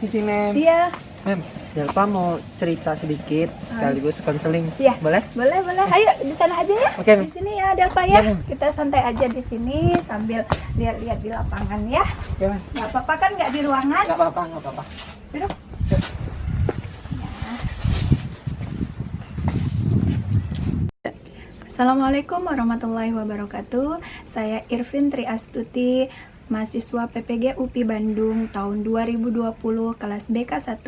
Permisi, Mem. Iya. Mem, Delpa mau cerita sedikit sekaligus konseling. Iya. Boleh? Boleh. Ayo di sana aja ya. Oke, Di sini ya Delpa ya. Iya, Mem. Kita santai aja di sini sambil lihat-lihat di lapangan ya. Oke, Mem. Nggak apa-apa kan, nggak di ruangan? Nggak apa-apa. Duduk. Assalamualaikum warahmatullahi wabarakatuh. Saya Irvin Tri Astuti, mahasiswa PPG UPI Bandung tahun 2020 kelas BK1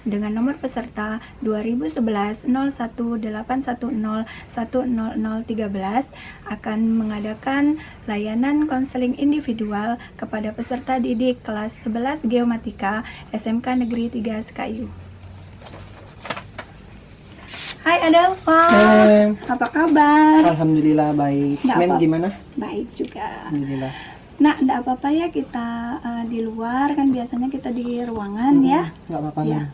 dengan nomor peserta 2011-01-810-10013 akan mengadakan layanan konseling individual kepada peserta didik kelas 11 Geomatika SMK Negeri 3 Sekayu. Hai Adelfa, Mem. apa kabar? Alhamdulillah baik. Nggak Mem apa-apa. gimana? Baik juga. Alhamdulillah. Nah, enggak apa-apa ya kita di luar, kan biasanya kita di ruangan ya. Nggak apa-apa, Ya.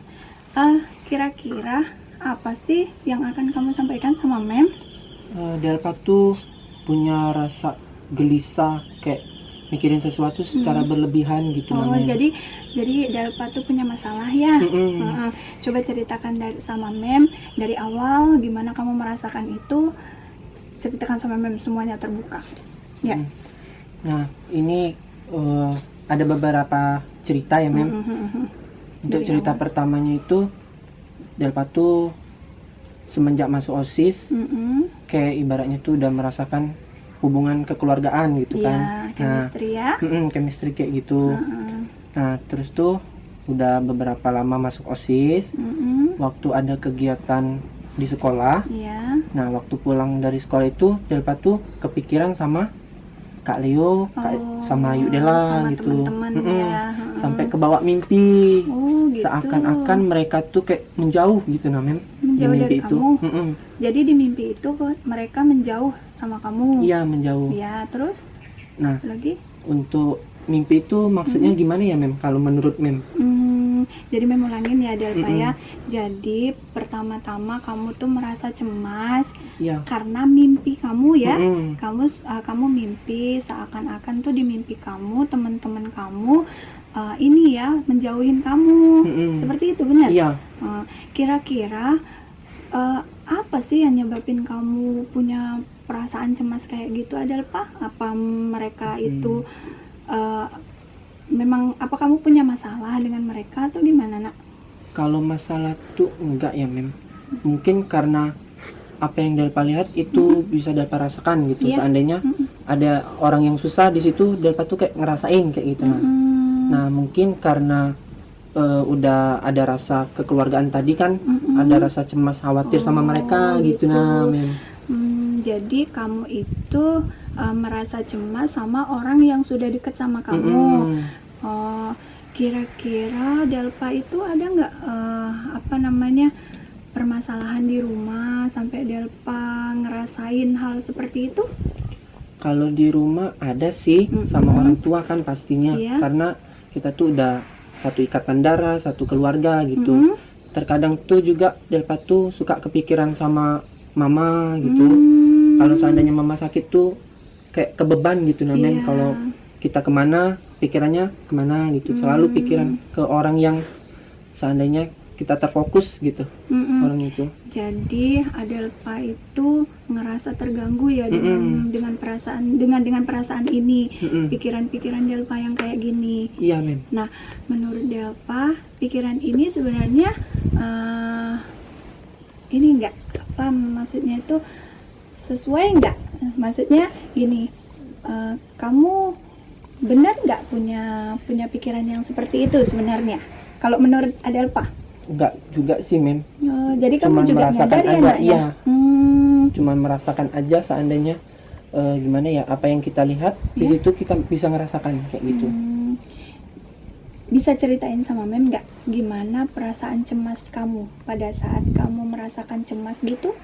Mem. Kira-kira apa sih yang akan kamu sampaikan sama Mem? Delpa tuh punya rasa gelisah, kayak mikirin sesuatu secara berlebihan gitu, Oh, Mem. jadi Delpa tuh punya masalah ya. Mm-mm. Coba ceritakan sama Mem dari awal gimana kamu merasakan itu. Ceritakan sama Mem, semuanya terbuka. Ya. Nah, ini ada beberapa cerita ya, Mem. Untuk Dari cerita awal. pertamanya itu, Delpa tuh semenjak masuk OSIS, kayak ibaratnya tuh udah merasakan hubungan kekeluargaan gitu Iya, kan. chemistry ya. Chemistry kayak gitu. Nah, terus tuh udah beberapa lama masuk OSIS, waktu ada kegiatan di sekolah. Iya. Nah, waktu pulang dari sekolah itu, Delpa tuh kepikiran sama Kak Leo, sama Ayu Dela sama gitu. teman-teman ya. Sampai kebawa mimpi. Oh, gitu. Seakan-akan mereka tuh kayak menjauh gitu, nah, Mem. Di Menjauh mimpi dari itu. kamu. Jadi di mimpi itu mereka menjauh sama kamu. Iya, menjauh. Ya, terus Nah, lagi? untuk mimpi itu maksudnya gimana ya, Mem? Kalau menurut Mem? Jadi Mem ulangin ya Delpa ya. Jadi pertama-tama kamu tuh merasa cemas Iya. karena mimpi kamu ya. Mm-mm. Kamu mimpi seakan-akan tuh di mimpi kamu teman-teman kamu ini ya menjauhin kamu. Seperti itu benar? Iya. Kira-kira apa sih yang nyebabin kamu punya perasaan cemas kayak gitu Adelpa? Apa mereka itu memang, apa kamu punya masalah dengan mereka atau gimana, Nak? Kalau masalah tuh enggak ya, Mem. Mungkin karena apa yang Delpa lihat itu bisa Delpa rasakan gitu. Iya. Seandainya ada orang yang susah di situ, Delpa tuh kayak ngerasain kayak gitu. Nah, mungkin karena udah ada rasa kekeluargaan tadi kan, ada rasa cemas khawatir sama mereka gitu, nah, Mem. Jadi kamu itu merasa cemas sama orang yang sudah dekat sama kamu. Kira-kira Delpa itu ada nggak permasalahan di rumah sampai Delpa ngerasain hal seperti itu? Kalau di rumah ada sih, sama orang tua kan pastinya. Iya. Karena kita tuh udah satu ikatan darah, satu keluarga gitu. Terkadang tuh juga Delpa tuh suka kepikiran sama mama gitu. Kalau seandainya mama sakit tuh kayak kebeban gitu, Mem. Iya. Kalau kita kemana, pikirannya kemana gitu. Selalu pikiran ke orang yang seandainya kita terfokus gitu, orang itu. Jadi Adelpa itu ngerasa terganggu ya dengan perasaan ini, pikiran-pikiran Delpa yang kayak gini. Iya, Mem. Nah, menurut Delpa, pikiran ini sebenarnya ini enggak maksudnya itu sesuai enggak? Maksudnya gini, kamu benar nggak punya pikiran yang seperti itu sebenarnya? Kalau menurut Adelpa? Enggak juga sih, Mem. Jadi kamu Cuman juga merasakan nyadar ya, aja, Nak, ya? iya. Cuman merasakan aja seandainya gimana ya, apa yang kita lihat di situ kita bisa ngerasakan kayak gitu. Bisa ceritain sama Mem nggak gimana perasaan cemas kamu pada saat kamu merasakan cemas gitu?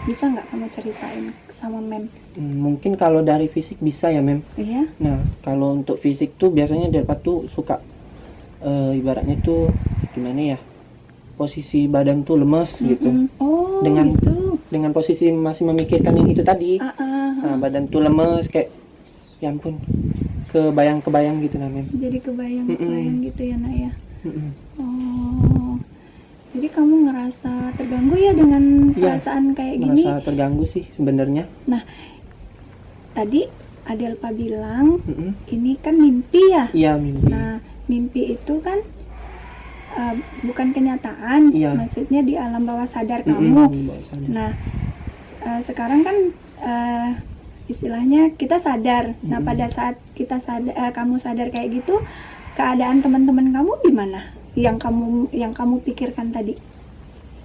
Bisa nggak kamu ceritain sama Mem? Mungkin kalau dari fisik bisa ya, Mem. Iya. Nah, kalau untuk fisik tuh biasanya Delpa tuh suka ibaratnya tuh gimana ya, posisi badan tuh lemes gitu. Oh, Dengan- gitu. Dengan posisi masih memikirkan yang itu tadi. Nah, badan tuh lemes kayak ya ampun, kebayang-kebayang gitu, Mem. Jadi kebayang gitu ya, Nak ya. Oh, merasa terganggu ya dengan Iya, perasaan kayak gini. merasa terganggu sih sebenarnya. Tadi Adelfa bilang Mm-mm. ini kan mimpi ya. Iya, mimpi. Nah, mimpi itu kan bukan kenyataan, Iya. maksudnya di alam bawah sadar Mm-mm, kamu. di bawah sadar. Nah, sekarang kan istilahnya kita sadar. Nah, Mm-mm. pada saat kita sadar, kamu sadar kayak gitu, keadaan teman-teman kamu gimana? Yang kamu pikirkan tadi?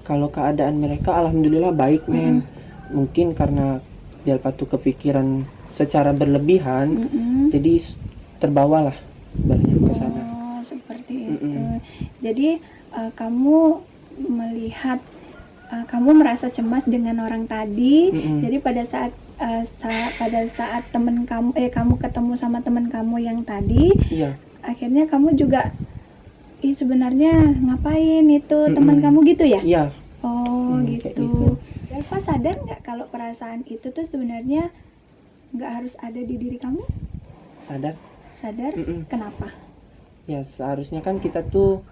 Kalau keadaan mereka alhamdulillah baik, men. Mungkin karena Delva tuh kepikiran secara berlebihan, jadi terbawalah ibaratnya ke sana. Oh, seperti itu. Jadi kamu melihat, kamu merasa cemas dengan orang tadi. Jadi pada saat temen kamu, kamu ketemu sama teman kamu yang tadi, Iya. akhirnya kamu juga, sebenarnya ngapain itu teman kamu gitu ya? Iya. Oh, Kayak gitu. gitu. Delva sadar nggak kalau perasaan itu tuh sebenarnya nggak harus ada di diri kamu? Sadar? Sadar? Kenapa? Ya seharusnya kan kita tuh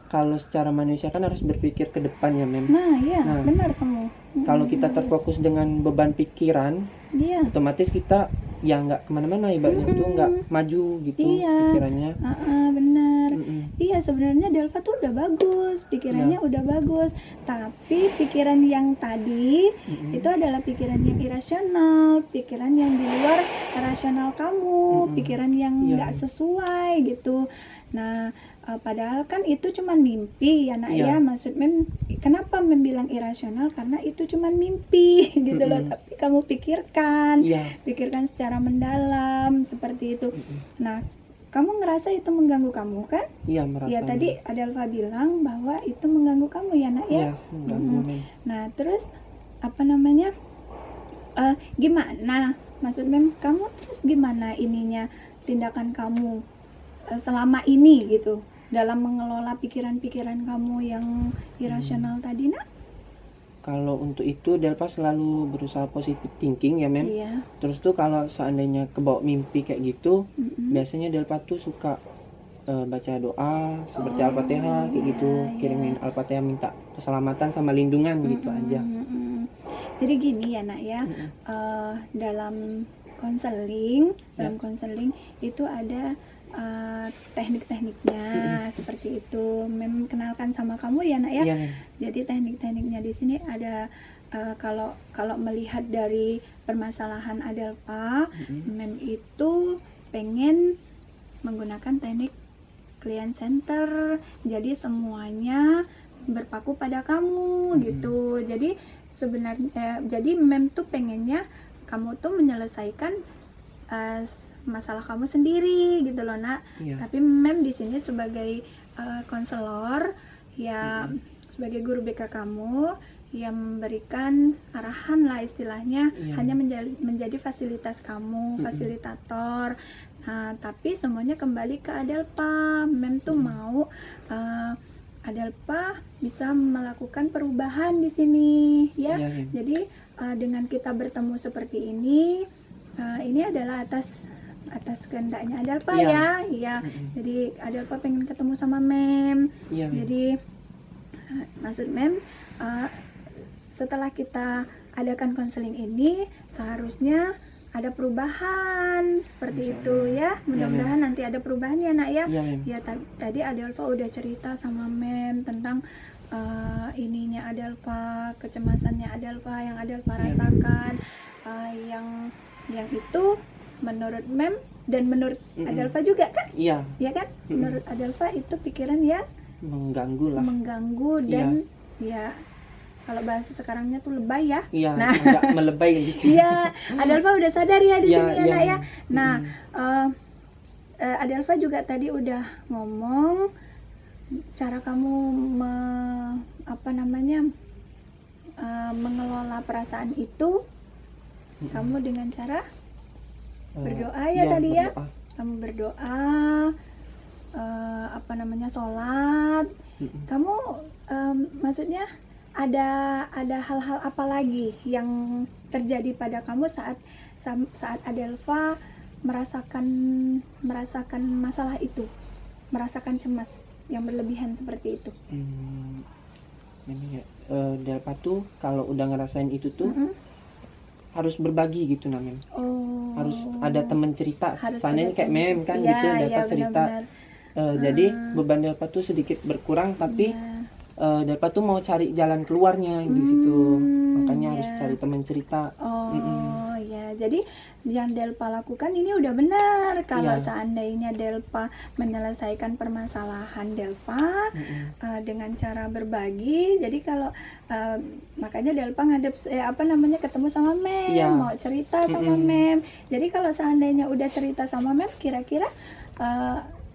kalau secara manusia kan harus berpikir ke depan ya, Mem. Nah, ya, Nah, benar kamu. Kalau kita terfokus dengan beban pikiran, Iya. otomatis kita ya nggak kemana-mana, ibaratnya tuh nggak maju gitu Iya. pikirannya. Benar. Mm-mm. Iya, sebenarnya Delva tuh udah bagus, pikirannya udah bagus. Tapi pikiran yang tadi itu adalah pikiran yang irasional, pikiran yang di luar rasional kamu, pikiran yang nggak sesuai gitu. Nah, padahal kan itu cuman mimpi ya nak ya. Maksud Mem, kenapa Mem bilang irasional? Karena itu cuman mimpi gitu loh. Tapi kamu pikirkan secara mendalam seperti itu. Nah, kamu ngerasa itu mengganggu kamu kan? Iya, merasa. Ya tadi Adelfa bilang bahwa itu mengganggu kamu ya nak ya. Iya, mengganggu, Mem. Nah, terus apa namanya? Gimana? Maksud Mem, kamu terus gimana ininya tindakan kamu selama ini gitu dalam mengelola pikiran-pikiran kamu yang irasional tadi nak? Kalau untuk itu Delva selalu berusaha positive thinking ya, Mem. Iya. Terus tuh kalau seandainya kebawa mimpi kayak gitu, biasanya Delva tuh suka baca doa seperti Al-Fatihah kayak gitu, kirimin Al-Fatihah minta keselamatan sama lindungan gitu aja. Jadi gini ya nak ya, dalam konseling itu ada teknik-tekniknya seperti itu. Mem kenalkan sama kamu ya nak ya. Iya. Jadi teknik-tekniknya di sini ada, kalau melihat dari permasalahan Adelfa, Mem itu pengen menggunakan teknik client center. Jadi semuanya berpaku pada kamu gitu. Jadi sebenarnya jadi Mem tuh pengennya kamu tuh menyelesaikan masalah kamu sendiri gitu loh nak. Tapi Mem di sini sebagai konselor ya, sebagai guru BK kamu yang memberikan arahan lah istilahnya, hanya menjadi fasilitas kamu, fasilitator. Nah, tapi semuanya kembali ke Adelfa. Mem tuh mau Adelfa bisa melakukan perubahan di sini ya. Jadi dengan kita bertemu seperti ini adalah atas kehendaknya Adelfa ya. Jadi Adelfa pengen ketemu sama Mem. Jadi maksud Mem, setelah kita adakan konseling ini seharusnya ada perubahan seperti itu ya. Mudah-mudahan nanti ada perubahan ya nak ya. Ya tadi Adelfa udah cerita sama Mem tentang ininya Adelfa, kecemasannya Adelfa yang Adelfa rasakan, yang itu menurut Mem dan menurut Adelfa juga kan? Iya kan? Menurut Adelfa itu pikiran yang mengganggu dan ya kalau bahasa sekarangnya tuh lebay ya. Nah, agak melebay gitu. Iya, Adelfa udah sadar ya di sini ya nak ya. Nah, Adelfa juga tadi udah ngomong cara kamu mengelola perasaan itu, kamu dengan cara berdoa ya tadi ya. Kamu berdoa, sholat. Kamu maksudnya ada hal-hal apa lagi yang terjadi pada kamu saat Adelfa merasakan masalah itu, merasakan cemas yang berlebihan seperti itu? Memang ya, Delpa tuh kalau udah ngerasain itu tuh Mm-mm. harus berbagi gitu namanya. Oh. Harus ada temen cerita. Harus Seandainya ada kayak temen. mem kan Iya, gitu, Delpa iya, cerita. benar-benar. Jadi beban Delpa tuh sedikit berkurang, tapi Iya. Delpa tuh mau cari jalan keluarnya di situ. Makanya harus Iya. cari teman cerita. Oh ya, jadi yang Delpa lakukan ini udah benar. Kalau Iya. seandainya Delpa menyelesaikan permasalahan Delpa dengan cara berbagi, jadi kalau makanya Delpa ketemu sama Mem, Iya. mau cerita sama Mem. Jadi kalau seandainya udah cerita sama Mem, kira-kira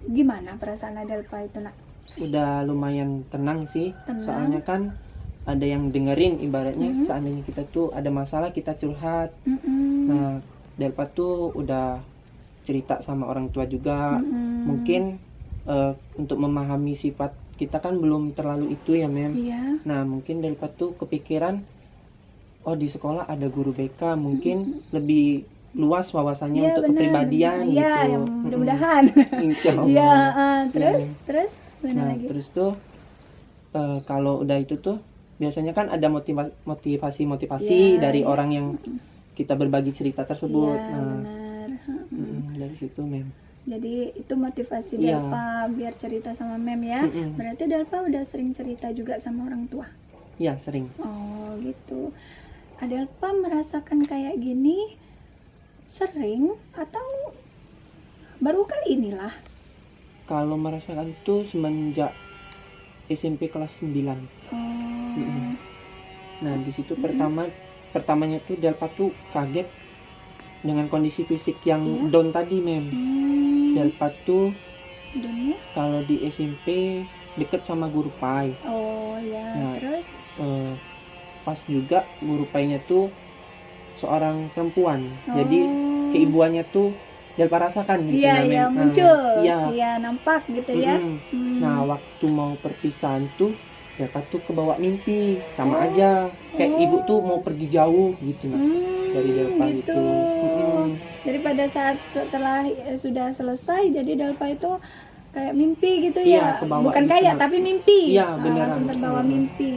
gimana perasaan Delpa itu, nak? Udah lumayan tenang sih. Tenang. Soalnya kan ada yang dengerin, ibaratnya seandainya kita tuh ada masalah kita curhat. Nah, Delpa tuh udah cerita sama orang tua juga. Mungkin untuk memahami sifat kita kan belum terlalu itu ya, Mem. Iya. Nah, mungkin Delpa tuh kepikiran, oh di sekolah ada guru BK, mungkin lebih luas wawasannya Iya, untuk benar, kepribadian benar. Iya, gitu. yang mudah-mudahan. Insya Allah. Iya, terus Iya. terus mana Nah, lagi? terus tuh kalau udah itu tuh biasanya kan ada motivasi Iya, dari iya. orang yang kita berbagi cerita tersebut. Iya, Nah, benar. dari situ, Mem. Jadi itu motivasi Iya. Delpa biar cerita sama Mem ya. Berarti Delpa udah sering cerita juga sama orang tua. Iya, sering. Oh, gitu. Delpa merasakan kayak gini sering atau baru kali inilah? Kalau merasakan itu semenjak SMP kelas 9. Oh. Nah, di situ pertamanya tuh Delpa tuh kaget dengan kondisi fisik yang Iya. down tadi, Mem. Delpa tuh Dunia? kalau di SMP deket sama guru PAI. Oh ya, Nah, terus? Pas juga guru PAI-nya tuh seorang perempuan. Oh. Jadi keibuannya tuh Delpa rasakan gitu, Iya, Mem. iya, Nah, muncul. Iya. Iya, nampak gitu ya. Nah, waktu mau perpisahan tuh Delpa tuh kebawa mimpi, sama aja kayak ibu tuh mau pergi jauh gitu, nah, dari Delpa gitu. gitu. Jadi pada saat setelah sudah selesai, jadi Delpa itu kayak mimpi gitu Iya, ya. kebawa Bukan gitu, kayak Nak. tapi mimpi. Iya, beneran. Langsung terbawa mimpi.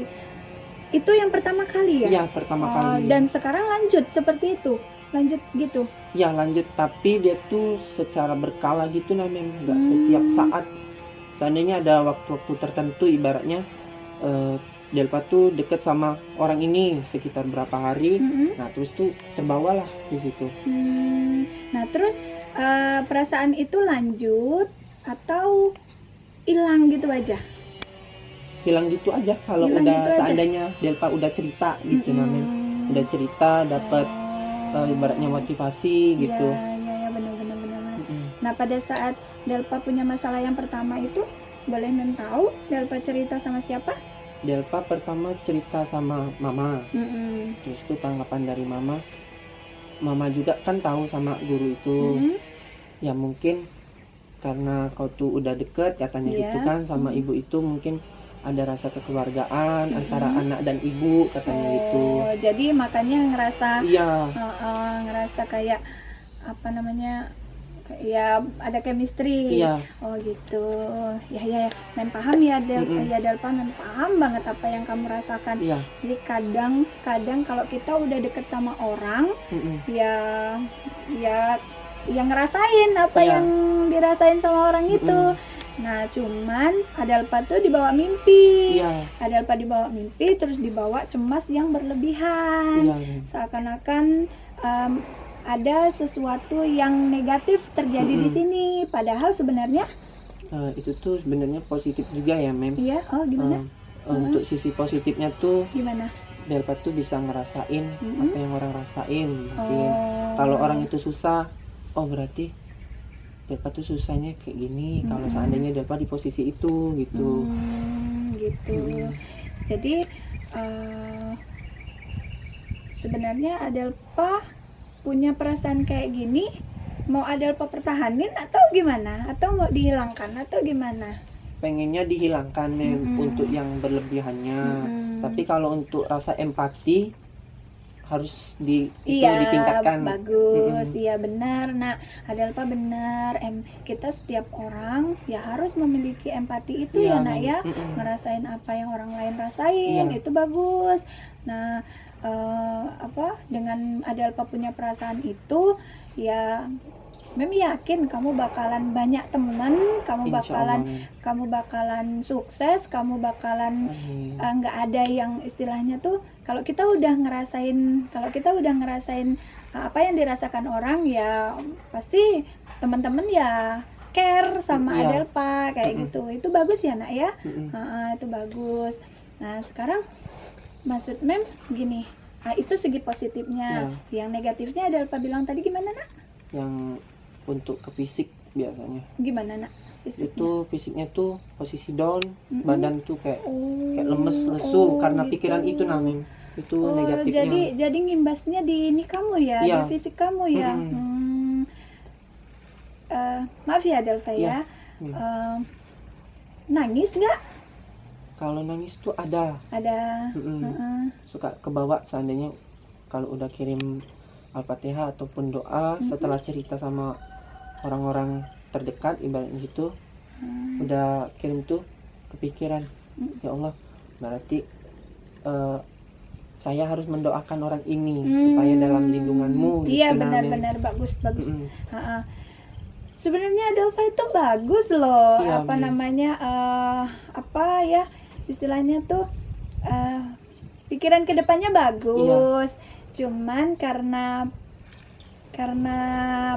Itu yang pertama kali ya? Iya, pertama kali. Dan sekarang lanjut seperti itu. Lanjut gitu. Ya lanjut, tapi dia tuh secara berkala gitu namanya, nggak setiap saat. Seandainya ada waktu-waktu tertentu, ibaratnya Delpa tuh deket sama orang ini sekitar berapa hari, nah terus tuh terbawalah di situ. Nah terus perasaan itu lanjut atau hilang gitu aja? Hilang gitu aja kalau Hilang udah gitu aja. seandainya Delpa udah cerita gitu namanya, udah cerita dapat ibaratnya motivasi gitu. Ya, benar. Nah pada saat Delpa punya masalah yang pertama itu, boleh Mem tahu Delpa cerita sama siapa? Delpa pertama cerita sama mama, terus tuh tanggapan dari mama juga kan tahu sama guru itu. Ya mungkin karena kau tuh udah deket katanya gitu kan sama ibu itu, mungkin ada rasa kekeluargaan antara anak dan ibu katanya gitu. Jadi makanya ngerasa Iya. ngerasa kayak apa namanya, kayak ada chemistry. Iya. Oh gitu. Ya Mem paham ya Delpa, Mem paham banget apa yang kamu rasakan. Iya. Jadi kadang kalau kita udah deket sama orang, ya ngerasain apa yang dirasain sama orang itu. Nah, cuman Delpa tuh dibawa mimpi. Iya. Delpa dibawa mimpi, terus dibawa cemas yang berlebihan. Iya. Seakan-akan ada sesuatu yang negatif terjadi di sini. Padahal sebenarnya itu tuh sebenarnya positif juga ya, Mem. iya. Oh, gimana? Untuk sisi positifnya tuh Gimana? Delpa tuh bisa ngerasain apa yang orang rasain mungkin. Oh. Kalau orang itu susah, oh berarti Delpa tuh susahnya kayak gini. Kalau seandainya Delpa di posisi itu gitu. Gitu. Jadi sebenarnya Delpa punya perasaan kayak gini, mau Delpa pertahanin atau gimana? Atau mau dihilangkan atau gimana? Pengennya dihilangkan, Mem, untuk yang berlebihannya. Tapi kalau untuk rasa empati harus itu Iya, ditingkatkan. bagus. Mm-mm. Iya benar. Nah, Adelpa benar. Kita setiap orang ya harus memiliki empati itu Iya, ya, Nak ya. mm-mm. Ngerasain apa yang orang lain rasain, Iya. itu bagus. Nah, dengan Adelpa punya perasaan itu, ya Mem yakin kamu bakalan banyak teman, Insya Allah. kamu bakalan sukses, kamu bakalan Amin. nggak ada yang istilahnya tuh kalau kita udah ngerasain apa yang dirasakan orang, ya pasti teman-teman ya care sama Iya. Adelpa kayak Mm-mm. gitu. Itu bagus ya, Nak ya. Mm-mm. Itu bagus. Nah, sekarang maksud Mem gini, itu segi positifnya. Yang negatifnya Adelpa bilang tadi gimana, Nak? Yang untuk ke fisik biasanya Gimana, Nak? Fisiknya? itu fisiknya tuh posisi down, Mm-mm. badan tuh kayak Oh, lemes lesu karena gitu. pikiran itu namanya itu Oh, negatifnya. jadi ngimbasnya di ini kamu ya, Iya. di fisik kamu ya. Mm-mm. Maaf ya Adelpa ya. Iya. Nangis nggak? Kalau nangis tuh ada. Ada. Mm-mm. Heeh. Suka kebawa seandainya kalau udah kirim Al-Fatihah ataupun doa setelah cerita sama orang-orang terdekat ibaratnya gitu, udah kirim tuh kepikiran, ya Allah, berarti saya harus mendoakan orang ini supaya dalam lindunganmu gitu. Iya, namanya. benar-benar bagus. Mm-mm. Sebenarnya Adelpa itu bagus loh. Iya, Apa Min. namanya? Istilahnya tuh pikiran kedepannya bagus. Cuman karena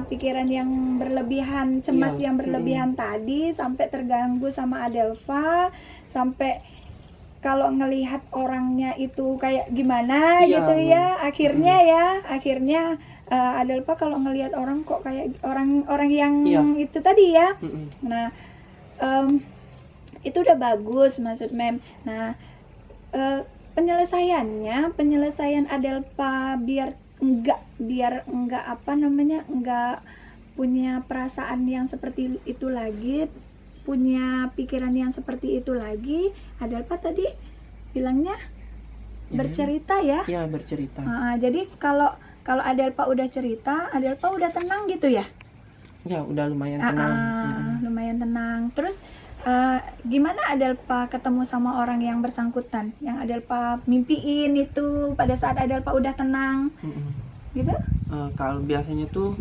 pikiran yang berlebihan, cemas Iya. yang berlebihan tadi sampai terganggu sama Adelpa, sampai kalau ngelihat orangnya itu kayak gimana Iya, gitu Min. ya. Akhirnya Adelpa kalau ngelihat orang kok kayak orang yang Iya. itu tadi ya. Mm-mm. Nah, itu udah bagus maksud Mem. Nah, penyelesaian Adelpa biar enggak apa namanya, enggak punya perasaan yang seperti itu lagi, punya pikiran yang seperti itu lagi. Adelpa tadi bilangnya bercerita ya. Iya, bercerita. Jadi kalau Adelpa udah cerita, Adelpa udah tenang gitu ya. Ya, udah lumayan tenang. Mm-mm. Lumayan tenang. Terus gimana Adelpa ketemu sama orang yang bersangkutan, yang Adelpa mimpiin itu pada saat Adelpa udah tenang, Mm-mm. gitu? Kalau biasanya tuh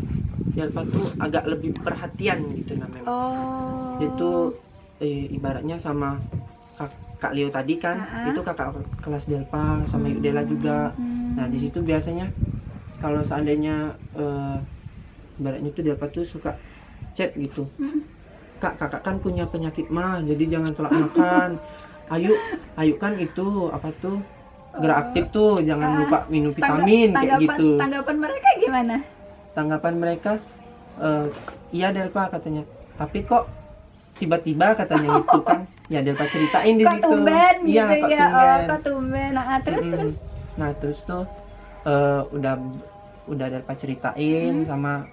Delpa tuh agak lebih perhatian gitu namanya. Oh. Itu ibaratnya sama Kak Leo tadi kan, itu kakak kelas Delpa sama Yudela juga. Nah, di situ biasanya kalau seandainya ibaratnya tuh Delpa tuh suka chat gitu. Kak, kakak kan punya penyakit mah, jadi jangan telat makan. Ayo kan itu apa tuh gerak aktif tuh, jangan lupa minum vitamin kayak gitu. Tanggapan mereka gimana? Tanggapan mereka, iya Delpa katanya. Tapi kok tiba-tiba katanya gitu kan? Ya Delpa ceritain di Kok situ. tumben Iya, gitu kok ya? tumben. Kok tumben? Nah, terus. Nah, terus tuh udah Delpa ceritain sama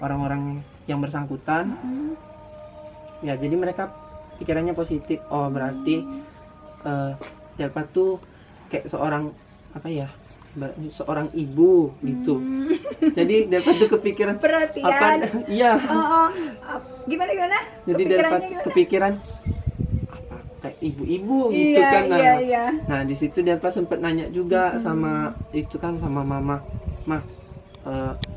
orang-orang yang bersangkutan. Ya, jadi mereka pikirannya positif. Oh, berarti Delpa tuh kayak seorang apa ya? Seorang ibu gitu. Jadi Delpa tuh kepikiran Perhatian. iya. Gimana? Jadi Delpa kepikiran apa kayak ibu-ibu gitu Iya, kan. Nah, iya. nah di situ Delpa sempat nanya juga sama itu kan sama mama.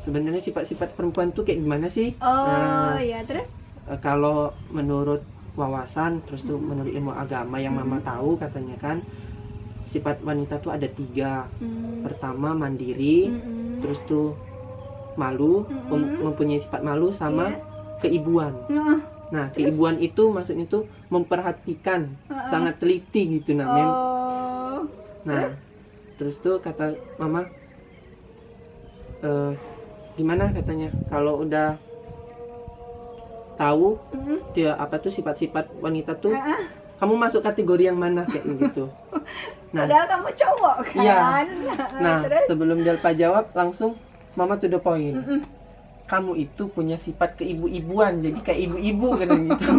Sebenarnya sifat-sifat perempuan tuh kayak gimana sih? Oh, ya terus? Kalau menurut wawasan, terus tuh menurut ilmu agama yang mama tahu katanya kan, sifat wanita tuh ada 3. Pertama mandiri, terus tuh malu, mempunyai sifat malu sama keibuan. Nah, keibuan itu maksudnya tuh memperhatikan, sangat teliti gitu namanya. Nah, terus tuh kata mama, gimana katanya kalau udah tahu dia apa tuh sifat-sifat wanita tuh, kamu masuk kategori yang mana kayak gitu. Nah, padahal kamu cowok kan. Iya. Nah, terus? sebelum Delpa jawab langsung mama to the point. Kamu itu punya sifat keibu-ibuan, jadi kayak ibu-ibu kan gitu.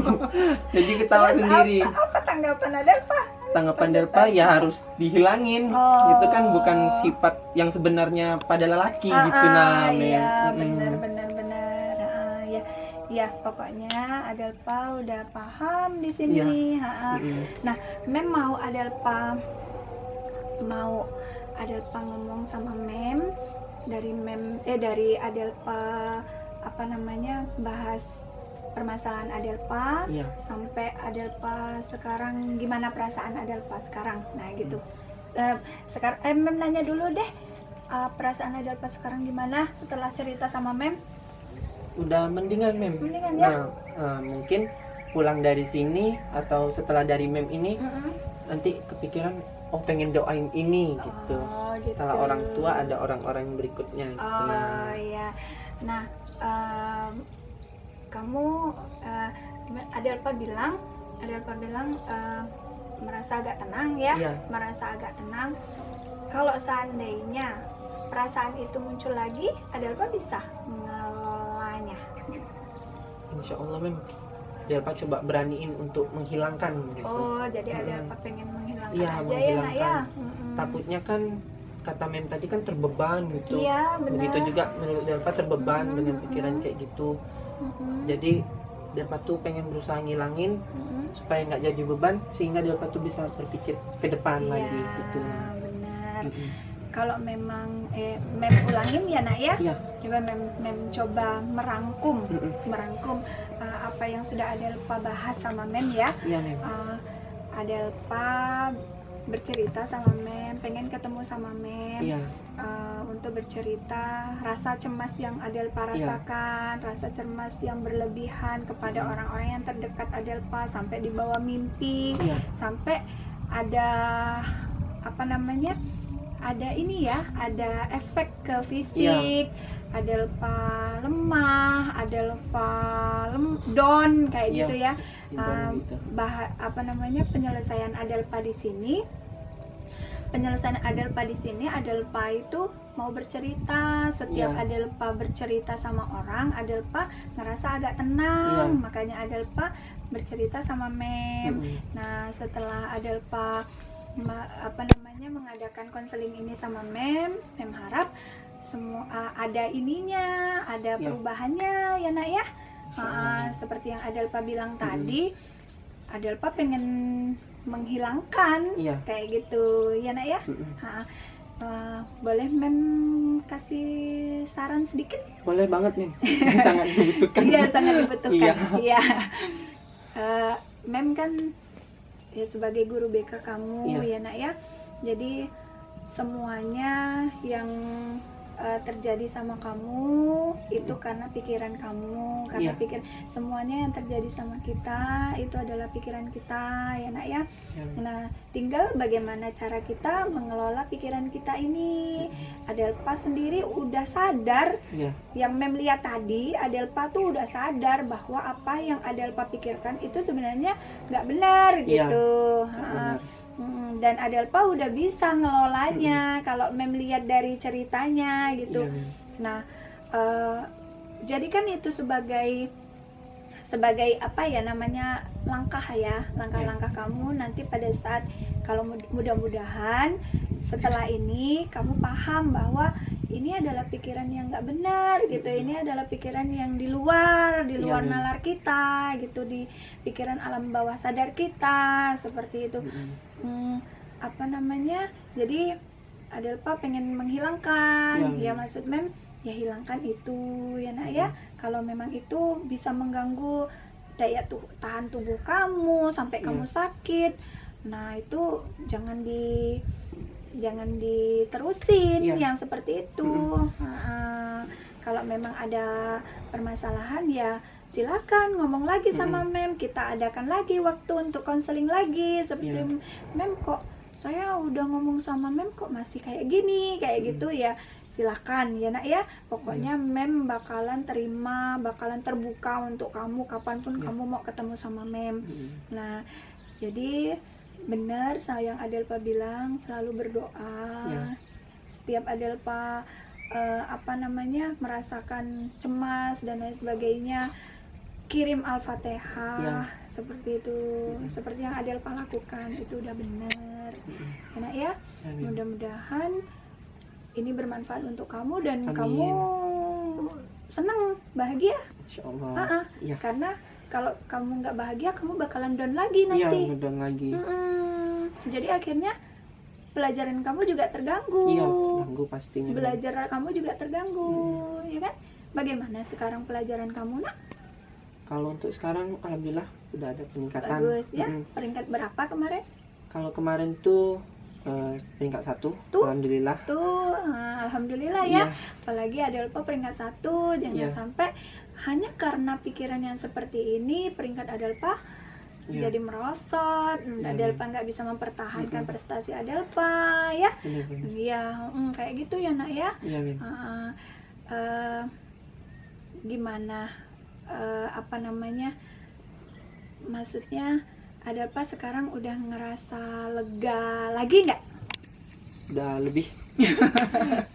Jadi ketawa Terus sendiri. apa tanggapan Adelpa? tanggapan Delpa ya harus dihilangin. Oh. Itu kan bukan sifat yang sebenarnya pada lelaki gitu nah, Mem. Iya, Mm-mm. benar. Ya, ya pokoknya Adelpa udah paham di sini. Iya. Ha-ha. Mm-mm. Nah, Mem mau Adelpa ngomong sama Mem dari Adelpa apa namanya bahas permasalahan Adelpa Iya. sampai Adelpa sekarang gimana perasaan Adelpa sekarang. Nah, gitu. Sekarang Mem nanya dulu deh. Perasaan Adelpa sekarang gimana setelah cerita sama Mem? Udah mendingan, Mem. Mendingan ya? Nah, mungkin pulang dari sini atau setelah dari Mem ini Mm-mm. nanti kepikiran pengen doain ini gitu. Oh, gitu. Setelah orang tua ada orang-orang yang berikutnya gitu. Oh, Nah, iya. Nah, kamu Adelpa bilang merasa agak tenang ya, Iya. merasa agak tenang. Kalau seandainya perasaan itu muncul lagi, Adelpa bisa mengelolanya. insya Allah, Mem. Delpa coba beraniin untuk menghilangkan gitu. Oh, jadi Adelpa pengen menghilangkan Iya, aja ya, Nak menghilangkan. ya. Mm-mm. Takutnya kan kata Mem tadi kan terbeban gitu. Iya, benar. Begitu juga menurut Delpa terbeban Mm-mm, dengan pikiran mm-mm. kayak gitu. Mm-mm. Jadi Delpa tuh pengen berusaha ngilangin Mm-mm. supaya nggak jadi beban sehingga Delpa tuh bisa berpikir ke depan lagi gitu. Iya, benar. Mm-mm. Kalau memang Mem ulangin ya, Nak ya. Iya. Coba Mem coba merangkum Mm-mm. apa yang sudah Adelpa bahas sama Mem ya. Iya, Mem. Adelpa bercerita sama Mem, pengen ketemu sama Mem. Iya. Untuk bercerita rasa cemas yang Adelpa Iya. rasakan, rasa cemas yang berlebihan kepada orang-orang yang terdekat Adelpa sampai dibawa mimpi, Iya. sampai ada apa namanya? Ada ini ya, ada efek ke fisik. Adelpa lemah, Adelpa down kayak Iya. gitu ya. Gitu. Penyelesaian Adelpa di sini Adelpa itu mau bercerita. Setiap Iya. Adelpa bercerita sama orang, Adelpa ngerasa agak tenang. Iya. Makanya Adelpa bercerita sama Mem. Mm-mm. Nah, setelah Adelpa mengadakan konseling ini sama Mem harap semua ada ininya, ada Iya. perubahannya ya, Nak ya. Insyaallah. Seperti yang Adelpa bilang tadi, Adelpa pengen menghilangkan Iya. kayak gitu ya, Nak ya. Mm-mm. Boleh Mem kasih saran sedikit? Boleh banget, Mem. Sangat dibutuhkan. Iya, sangat dibutuhkan. Iya. Iya. Mem kan ya sebagai guru BK kamu Iya. ya, Nak ya. Jadi semuanya yang terjadi sama kamu itu karena pikiran kamu, karena Iya. semuanya yang terjadi sama kita itu adalah pikiran kita ya, Nak ya. Ya, Mem. Nah, tinggal bagaimana cara kita mengelola pikiran kita ini. Adelpa sendiri udah sadar. Iya. Yang Mem lihat tadi, Adelpa tuh udah sadar bahwa apa yang Adelpa pikirkan itu sebenarnya nggak benar Iya, gitu. benar. Dan Adelpa udah bisa ngelolanya kalau Mem lihat dari ceritanya gitu. Iya, Mem. Nah, jadikan itu sebagai apa ya namanya langkah kamu nanti pada saat kalau mudah-mudahan setelah ini kamu paham bahwa ini adalah pikiran yang nggak benar gitu, ini adalah pikiran yang di luar Iya, Mem. nalar kita gitu, di pikiran alam bawah sadar kita seperti itu. Jadi Adelpa pengen menghilangkan, Iya, ya maksud Mem ya hilangkan itu ya, Nak ya. Kalau memang itu bisa mengganggu daya tahan tubuh kamu sampai Iya. kamu sakit, nah itu jangan diterusin Iya. yang seperti itu. Kalau memang ada permasalahan ya silakan ngomong lagi sama Mem, kita adakan lagi waktu untuk konseling lagi seperti Iya. Mem, kok saya udah ngomong sama Mem kok masih kayak gini kayak gitu ya, silakan ya, Nak ya. Pokoknya Mem bakalan terbuka untuk kamu kapanpun kamu mau ketemu sama Mem. Nah, jadi benar yang Adelpa bilang, selalu berdoa. Ya. Setiap Adelpa merasakan cemas dan lain sebagainya, kirim Al-Fatihah Ya. seperti itu, seperti yang Adelpa lakukan itu udah benar. Enak ya. Amin. Mudah-mudahan ini bermanfaat untuk kamu dan Amin. kamu senang, bahagia. Insyaallah. Iya. Karena kalau kamu nggak bahagia, kamu bakalan down lagi Iya, nanti. ngedon lagi. Jadi akhirnya pelajaran kamu juga terganggu. Iya, terganggu pastinya. Belajar kamu juga terganggu, ya kan? Bagaimana sekarang pelajaran kamu, Nak? Kalau untuk sekarang alhamdulillah udah ada peningkatan. Bagus ya. Peringkat berapa kemarin? Kalau kemarin tuh peringkat 1. Tuh. Alhamdulillah. Tuh, alhamdulillah ya. Iya. Apalagi Adelpa peringkat 1, jangan Iya. sampai hanya karena pikiran yang seperti ini peringkat Adelpa Iya. jadi merosot. Adelpa nggak bisa mempertahankan prestasi Adelpa ya. Benar-benar. Iya, kayak gitu ya, Nak ya. Iya, Min. Gimana apa namanya, maksudnya Adelpa sekarang udah ngerasa lega lagi nggak? Udah lebih.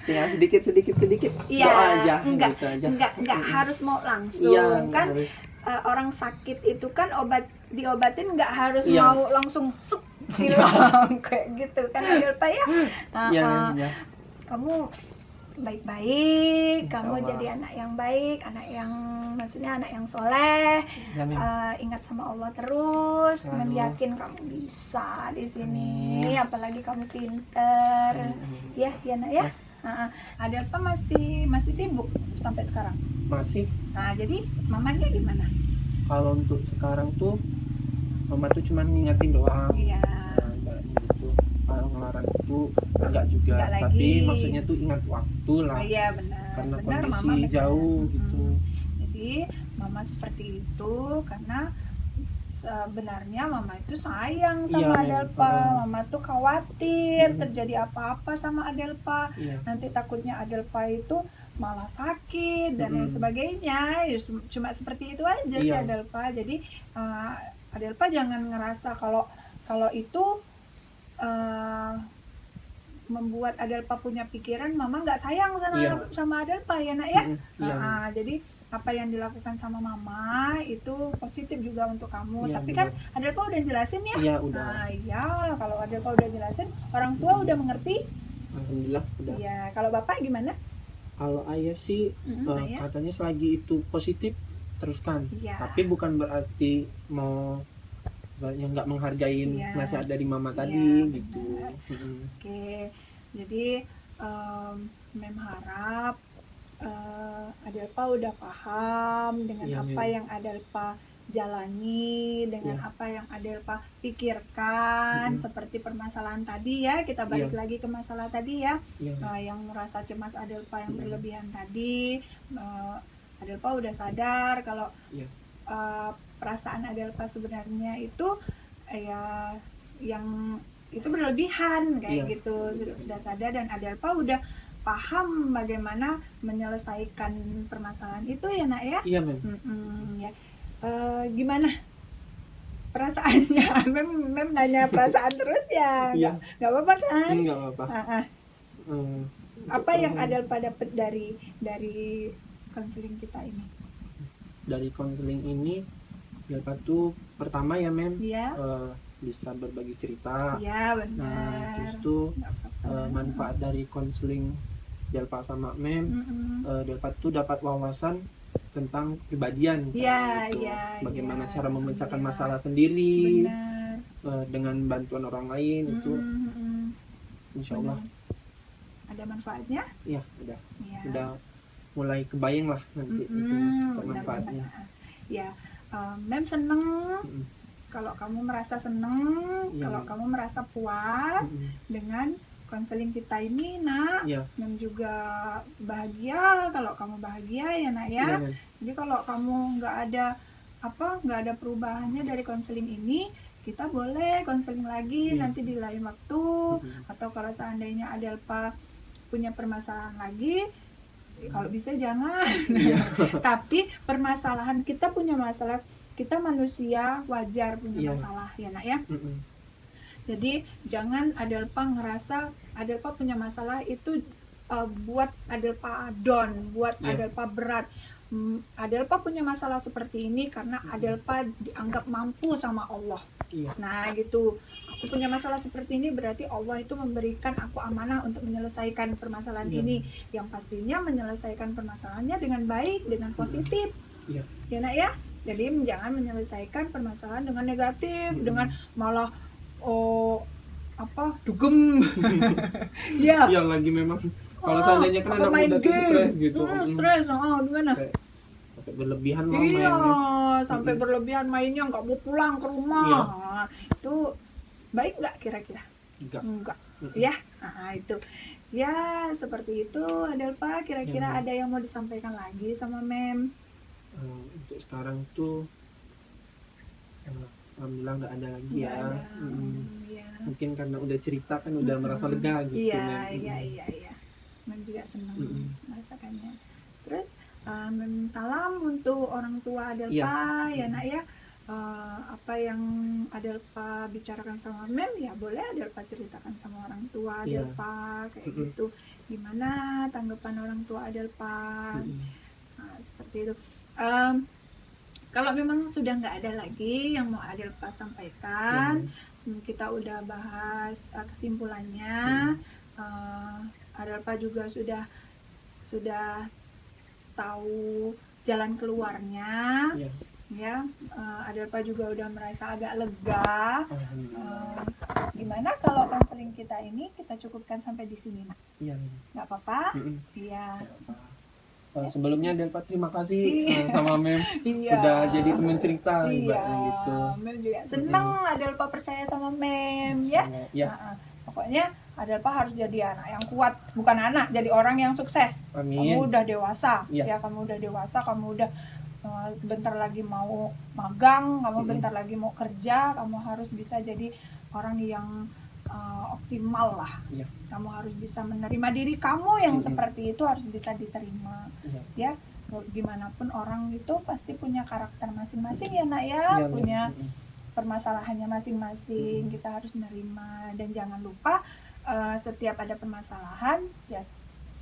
Tinggal sedikit. Iya, Doa aja. enggak, Gitu aja. enggak harus mau langsung Iya, kan. harus. Orang sakit itu kan diobatin nggak harus Iya. mau langsung sup hilang kayak gitu kan Adelpa ya. Iya, iya. Kamu baik-baik, Insya kamu Allah. jadi anak yang baik, maksudnya anak yang soleh. Ya, Min. Ingat sama Allah terus, Selalu. dan yakin kamu bisa di sini. Amin. Apalagi kamu pinter, Amin. ya Nak ya. Adelpa masih sibuk sampai sekarang. Masih. Nah, jadi mamanya gimana? Kalau untuk sekarang tuh mama tuh cuman ngingetin doang. Iya. Nah, enggak gitu. Kalau ngelarang itu enggak juga. Enggak lagi. Tapi maksudnya tuh ingat waktu lah. Oh iya benar. Karena Benar, kondisi Mama benar. jauh gitu. Jadi mama seperti itu karena sebenarnya mama itu sayang sama Iya, Adelpa. Mama tuh khawatir Hmm. terjadi apa-apa sama Adelpa. Iya. Nanti takutnya Adelpa itu malah sakit dan lain sebagainya. Ya, cuma seperti itu aja sih Iya. Adelpa. Jadi Adelpa jangan ngerasa kalau itu membuat Adelpa punya pikiran mama nggak sayang Iya. sama Adelpa ya, Nak ya. Iya. Jadi apa yang dilakukan sama mama itu positif juga untuk kamu. Iya, Tapi benar. kan Adelpa udah jelasin ya. Iya, udah. Nah, iya, kalau Adelpa udah jelasin, orang tua udah mengerti. Alhamdulillah udah. Iya, kalau Bapak gimana? Kalau ayah sih Ayah. katanya selagi itu positif teruskan. Iya. Tapi bukan berarti mau yang nggak menghargain Iya. nasihat dari mama tadi Iya, gitu. benar. Oke, jadi Mem harap Adelpa udah paham dengan Iya, apa Mem. yang Adelpa jalani, dengan Iya. apa yang Adelpa pikirkan, seperti permasalahan tadi ya. Kita balik lagi ke masalah tadi ya, Iya. yang merasa cemas Adelpa yang berlebihan tadi. Adelpa udah sadar kalau Iya. perasaan Adelpa sebenarnya itu ya yang itu berlebihan kayak Iya. gitu, sudah sadar, dan Adelpa udah paham bagaimana menyelesaikan permasalahan itu ya, Nak ya. Iya, Mem. Ya. Gimana perasaannya? Mem nanya perasaan terus ya. Iya. Nggak apa-apa kan? Enggak apa-apa. Apa yang Adelpa dapat dari konseling kita ini? Dari konseling ini Delpa tuh pertama ya, Mem, Iya. bisa berbagi cerita. Iya, Nah, benar. terus tuh Nggak apa-apa. manfaat dari konseling Delpa sama Mem, Delpa tuh dapat wawasan tentang kepribadian. Iya, gitu. iya, Bagaimana iya. cara memecahkan Iya. masalah sendiri Benar. dengan bantuan orang lain itu, insya Allah, Ada manfaatnya? ya udah Ya. mulai kebayang lah nanti itu untuk Benar, manfaatnya. benar. Ya, Mem seneng kalau kamu merasa seneng, Iya. kalau kamu merasa puas dengan konseling kita ini, Nak. Iya. Mem juga bahagia kalau kamu bahagia ya, Nak ya. Iya, Mem. Jadi kalau kamu nggak ada perubahannya dari konseling ini, kita boleh konseling lagi Iya. nanti di lain waktu. Atau kalau seandainya Adelpa punya permasalahan lagi, kalau bisa jangan. Iya. Tapi permasalahan, kita punya masalah, kita manusia wajar punya Iya. masalah ya, Nak ya. Mm-mm. Jadi jangan Adelpa ngerasa Adelpa punya masalah itu buat Adelpa down, buat Iya. Adelpa berat. Adelpa punya masalah seperti ini karena Adelpa dianggap mampu sama Allah. Iya. Nah gitu, aku punya masalah seperti ini berarti Allah itu memberikan aku amanah untuk menyelesaikan permasalahan Iya. ini, yang pastinya menyelesaikan permasalahannya dengan baik, dengan positif. Iya. Ya nak ya, jadi jangan menyelesaikan permasalahan dengan negatif, dengan malah dugem. Ya, Yang lagi memang kalau seandainya kan anak main muda tuh game, stres gitu. stres, gimana? Kayak sampai berlebihan lah Iya, mainnya. sampai berlebihan mainnya, nggak mau pulang ke rumah. Iya. Nah, itu baik nggak kira-kira? Enggak. Enggak. Ya, itu. Ya, seperti itu Adelpa. Kira-kira Iya. ada yang mau disampaikan lagi sama Mem? Untuk sekarang tuh alhamdulillah nggak ada lagi Nggak ya. ada. Mm. Iya. Mungkin karena udah cerita kan udah merasa lega gitu. Iya, Mem. iya. Mem juga senang Mm-mm. merasakannya. Terus Mem salam untuk orang tua Adelpa, ya nak ya. Apa yang Adelpa bicarakan sama Mem ya boleh Adelpa ceritakan sama orang tua Iya. Adelpa kayak Mm-mm. gitu. Gimana tanggapan orang tua Adelpa? Mm-mm. Nah, seperti itu. Kalau memang sudah nggak ada lagi yang mau Adelpa sampaikan, kita udah bahas kesimpulannya. Adelpa juga sudah tahu jalan keluarnya, Iya. ya. Adelpa juga udah merasa agak lega. Alhamdulillah. Gimana kalau konseling kita ini kita cukupkan sampai di sini, nak? Iya. Nggak apa-apa? Mm-mm. Iya. Sebelumnya Delpa terima kasih Iya. sama Mem Iya. udah jadi teman cerita Iya, ibaratnya gitu. Mem juga seneng Adelpa percaya sama Mem ya. Ya, Nah, pokoknya Adelpa harus jadi anak yang kuat, bukan anak, jadi orang yang sukses. amin. Kamu udah dewasa, Iya. ya kamu udah dewasa, kamu udah bentar lagi mau magang, kamu bentar lagi mau kerja, kamu harus bisa jadi orang yang optimal lah. Iya. Kamu harus bisa menerima diri kamu yang Mm-mm. seperti itu, harus bisa diterima. Iya. Ya, gimana pun orang itu pasti punya karakter masing-masing ya nak ya, Iya, punya Mem. permasalahannya masing-masing. Kita harus menerima dan jangan lupa setiap ada permasalahan ya,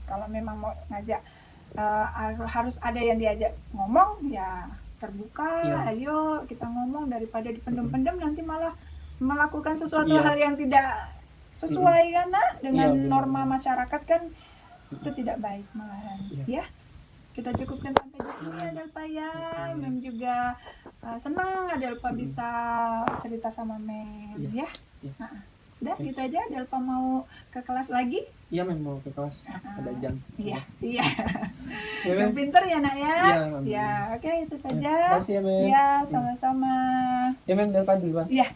kalau memang mau ngajak harus ada yang diajak ngomong ya, terbuka. Iya. Ayo kita ngomong daripada dipendem-pendem nanti malah melakukan sesuatu Iya. hal yang tidak sesuai kan nak dengan Iya, benar. norma masyarakat kan, itu tidak baik malahan. Iya. Ya, kita cukupkan sampai di sini Adelpa ya. Oke. Mem juga senang Adelpa bisa cerita sama Mem. Iya. Ya. Iya. Udah Oke. gitu aja. Adelpa mau ke kelas lagi. Iya, Mem mau ke kelas ada jam. Iya. Ya, Yang Mem. pinter ya nak ya. Iya, Mem. Ya, oke itu Terima saja. kasih ya, Mem. Ya, sama-sama. Ya, Mem, Delpa duluan. Iya.